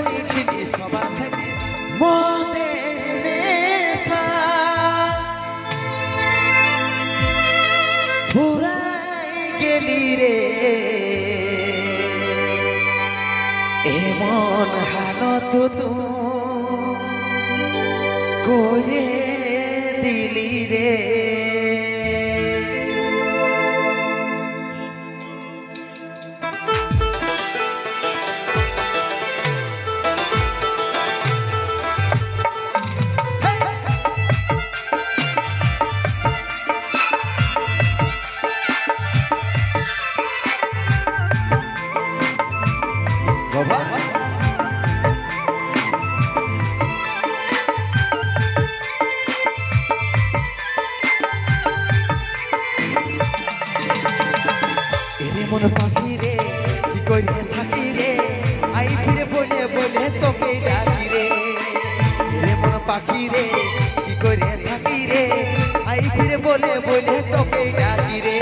তুই ছিলি সবার থেকে মনে নেশা ফুরাই গেলি রে এমন হালত তু করে দিলি রে মন পাখি রে কি করে থাকি রে আই ফিরে বলে বলে তোকে ডাকি রে মন পাখি রে কি করে থাকি রে আই ফিরে বলে বলে তোকে ডাকি রে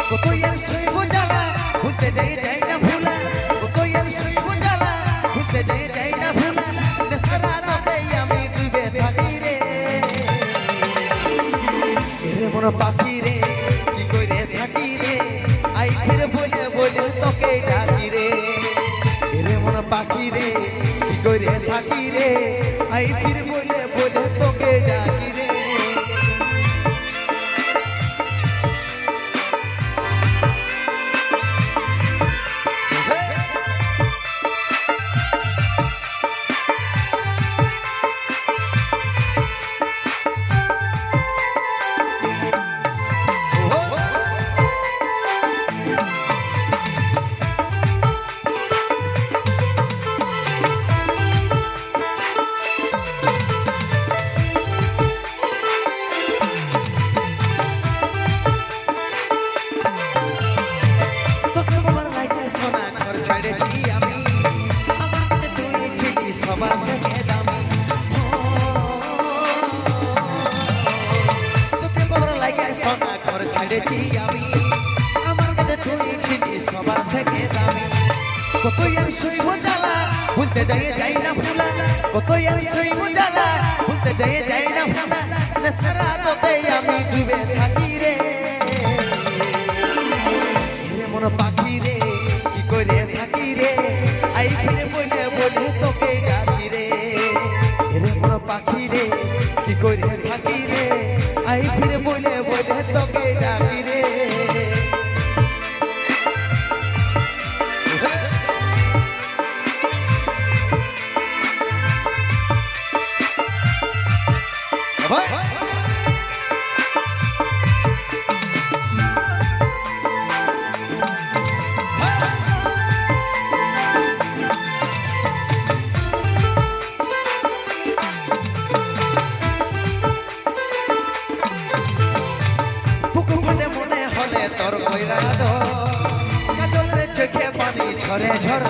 কত আর সইব জ্বালা ভুলতে যাই না ভুলা কত আর সইব জ্বালা ভুলতে যাই না ভুলা সারা রাতে আমি ডুবে থাকি রে মন পাখি রে কি করে থাকি রে আই ফিরে বলে বলে তোকে ডাকি রে মন পাখি রে কি করে থাকি রে আই ফিরে বলে বলে তোকে ডাকি রে ছেড়েছি আমি আমার কাছে তুই ছিলি সবার থেকে দামি কত আর সইব জ্বালা ভুলতে যাই না ভুলা কত আর সইব জ্বালা ভুলতে যাই না ভুলা সারা রাতে আমি ডুবে থাকি রে মন পাখি রে কি করে থাকি রে আই ফিরে বলে বলে তোকে ডাকি রে মন পাখি রে কি করে থাকি রে আই ফিরে বলে বলে তোকে ডাকি রে তোর কইরা দো কাজলের চোখে পানি ঝরে ঝর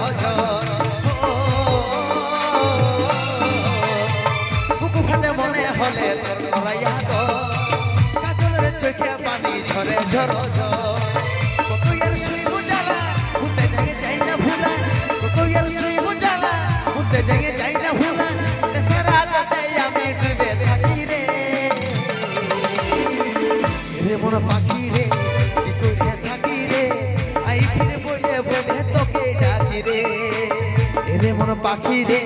বুকু ফাটে মনে হলে তোর করাইয়া দো কাজলের চোখে পানি ঝরে ঝর কত আর শুইব জ্বালা ভুলতে যাই না ভুলা কত আর শুইব জ্বালা ভুলতে যাই না ভুলা সারা রাতে আমি ডুবে থাকি রে মন পাখি রে মন পাখি রে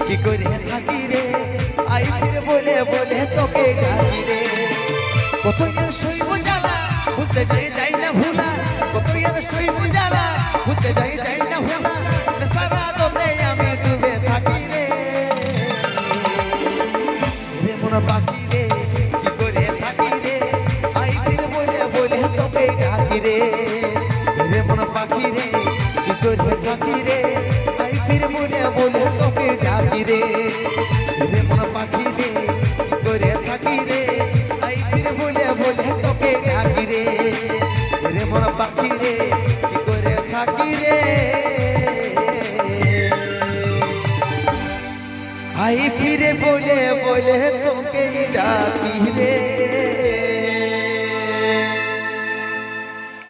কি করে থাকি রে আই ফিরে বলে বলে তোকে ডাকি রে কত আর সইব জ্বালা ভুলতে যাই না ভুলা কত আর সইব জ্বালা ভুলতে যাই না ভুলা সারা রাতে আমি ডুবে থাকি রে মন পাখি রে কি করে থাকি রে আই ফিরে বলে বলে তোকে ডাকি রে মন পাখি রে কি করে থাকি রে ফিরে বলে বলে তোকে ডাকি রে মন পাখি রে করে থাকি রে আই ফিরে বলে বলে তোকে ডাকি রে মন পাখি রে করে থাকি রে আই ফিরে বলে বলে তোকে ডাকি রে